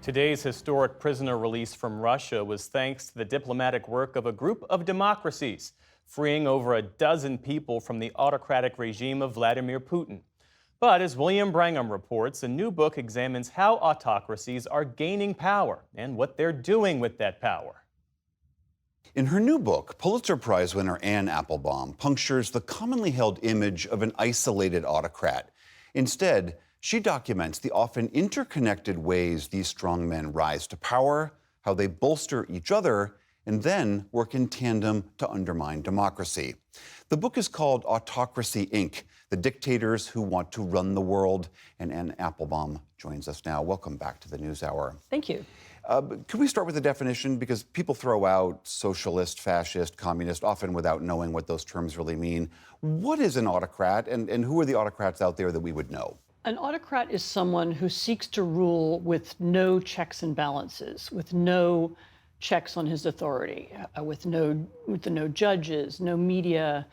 Today's historic prisoner release from Russia was thanks to the diplomatic work of a group of democracies, freeing over a dozen people from the autocratic regime of Vladimir Putin. But as William Brangham reports, a new book examines how autocracies are gaining power and what they're doing with that power. In her new book, Pulitzer Prize winner Anne Applebaum punctures the commonly held image of an isolated autocrat. Instead, she documents the often interconnected ways these strong men rise to power, how they bolster each other, and then work in tandem to undermine democracy. The book is called Autocracy, Inc., The Dictators Who Want to Run the World, and Anne Applebaum joins us now. Welcome back to the NewsHour. Thank you. Can we start with the definition? Because people throw out socialist, fascist, communist, often without knowing what those terms really mean. What is an autocrat, and who are the autocrats out there that we would know? An autocrat is someone who seeks to rule with no checks and balances, with no checks on his authority, with no judges, no media,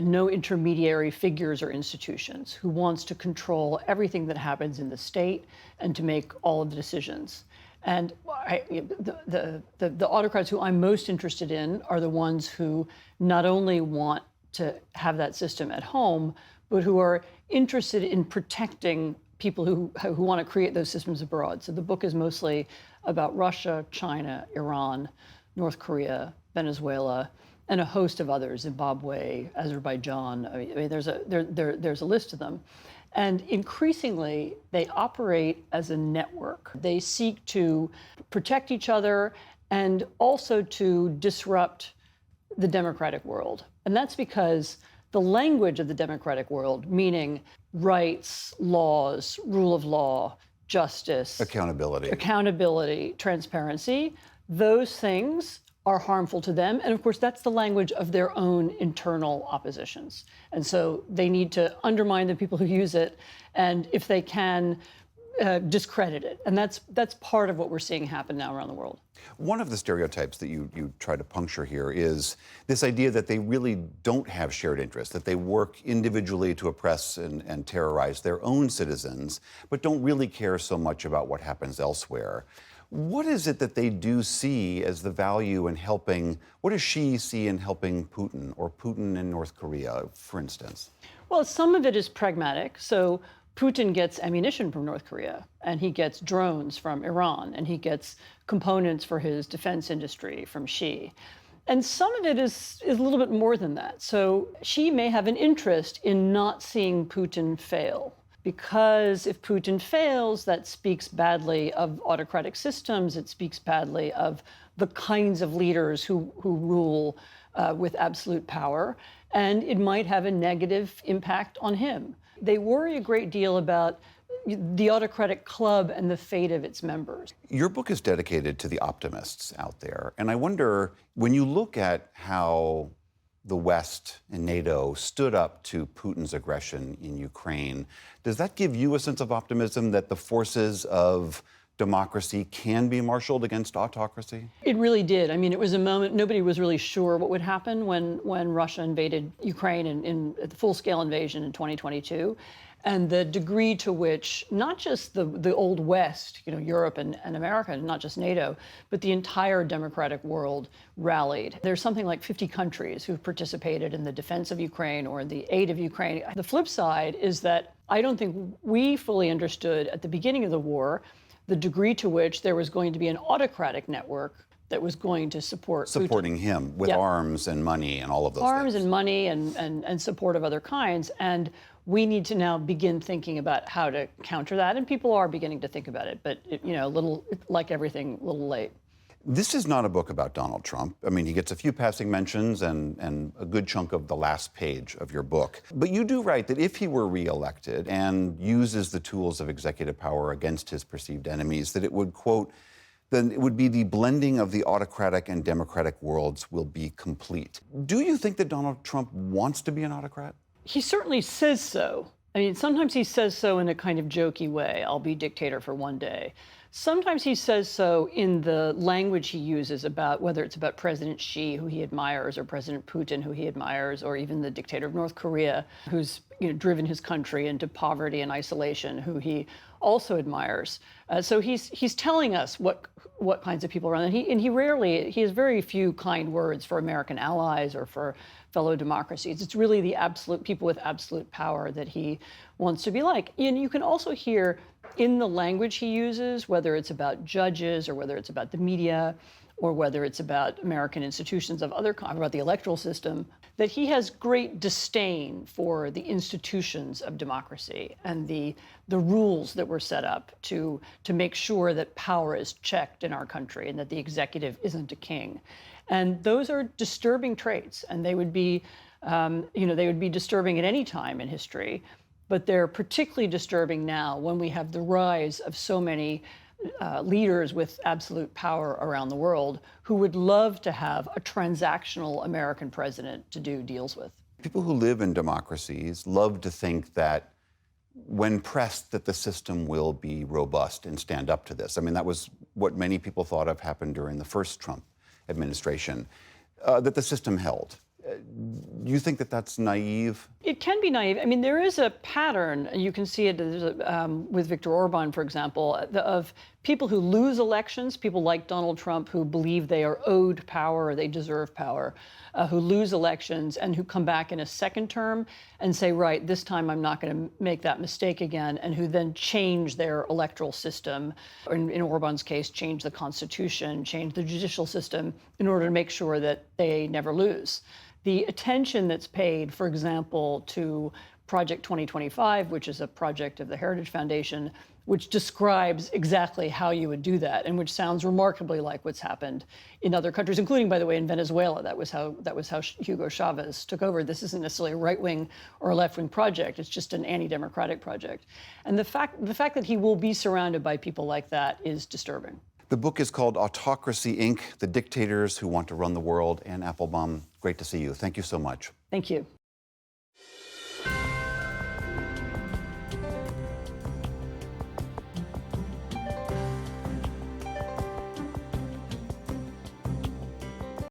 no intermediary figures or institutions, who wants to control everything that happens in the state and to make all of the decisions. And the autocrats who I'm most interested in are the ones who not only want to have that system at home, but who are interested in protecting people who want to create those systems abroad. So the book is mostly about Russia, China, Iran, North Korea, Venezuela, and a host of others, Zimbabwe, Azerbaijan. I mean, there's a list of them. And increasingly, they operate as a network. They seek to protect each other and also to disrupt the democratic world. And that's because the language of the democratic world, meaning rights, laws, rule of law, justice, accountability, transparency, those things are harmful to them. And of course, that's the language of their own internal oppositions. And so they need to undermine the people who use it, and if they can, discredit it. And that's part of what we're seeing happen now around the world. One of the stereotypes that you try to puncture here is this idea that they really don't have shared interests, that they work individually to oppress and terrorize their own citizens, but don't really care so much about what happens elsewhere. What is it that they do see as the value in helping, what does she see in helping Putin, or Putin in North Korea, for instance? Well, some of it is pragmatic. So Putin gets ammunition from North Korea, and he gets drones from Iran, and he gets components for his defense industry from Xi. And some of it is a little bit more than that. So Xi may have an interest in not seeing Putin fail, because if Putin fails, that speaks badly of autocratic systems. It speaks badly of the kinds of leaders who rule with absolute power, and it might have a negative impact on him. They worry a great deal about the autocratic club and the fate of its members. Your book is dedicated to the optimists out there. And I wonder, when you look at how the West and NATO stood up to Putin's aggression in Ukraine, does that give you a sense of optimism that the forces of democracy can be marshaled against autocracy? It really did. I mean, it was a moment, nobody was really sure what would happen when Russia invaded Ukraine in the full-scale invasion in 2022. And the degree to which not just the old West, Europe and America, and not just NATO, but the entire democratic world rallied. There's something like 50 countries who've participated in the defense of Ukraine or in the aid of Ukraine. The flip side is that I don't think we fully understood at the beginning of the war the degree to which there was going to be an autocratic network that was going to supporting Putin. him with arms and money and all of those arms things. And money and support of other kinds. And we need to now begin thinking about how to counter that. And people are beginning to think about it, but a little, like everything, a little late. This is not a book about Donald Trump. I mean, he gets a few passing mentions and a good chunk of the last page of your book. But you do write that if he were reelected and uses the tools of executive power against his perceived enemies, that it would, quote, then it would be the blending of the autocratic and democratic worlds will be complete. Do you think that Donald Trump wants to be an autocrat? He certainly says so. I mean, sometimes he says so in a kind of jokey way. I'll be dictator for one day. Sometimes he says so in the language he uses about whether it's about President Xi, who he admires, or President Putin, who he admires, or even the dictator of North Korea, who's driven his country into poverty and isolation, who he also admires. So he's telling us what kinds of people are around, and he has very few kind words for American allies or for fellow democracies. It's really the absolute people with absolute power that he wants to be like. And you can also hear in the language he uses, whether it's about judges or whether it's about the media or whether it's about American institutions of other kinds, about the electoral system, that he has great disdain for the institutions of democracy and the rules that were set up to make sure that power is checked in our country and that the executive isn't a king. And those are disturbing traits, and they would be, they would be disturbing at any time in history, but they're particularly disturbing now when we have the rise of so many leaders with absolute power around the world who would love to have a transactional American president to do deals with. People who live in democracies love to think that when pressed that the system will be robust and stand up to this. I mean, that was what many people thought of happened during the first Trump administration, that the system held. Do you think that that's naive? It can be naive. I mean, there is a pattern, and you can see it with Viktor Orban, for example, of people who lose elections, people like Donald Trump who believe they are owed power or they deserve power, who lose elections and who come back in a second term and say, right, this time I'm not going to make that mistake again, and who then change their electoral system, or in Orban's case, change the Constitution, change the judicial system in order to make sure that they never lose. The attention that's paid, for example, to Project 2025, which is a project of the Heritage Foundation, which describes exactly how you would do that, and which sounds remarkably like what's happened in other countries, including, by the way, in Venezuela. That was how Hugo Chavez took over. This isn't necessarily a right-wing or a left-wing project. It's just an anti-democratic project. And the fact that he will be surrounded by people like that is disturbing. The book is called Autocracy, Inc., The Dictators Who Want to Run the World. Anne Applebaum, great to see you. Thank you so much. Thank you.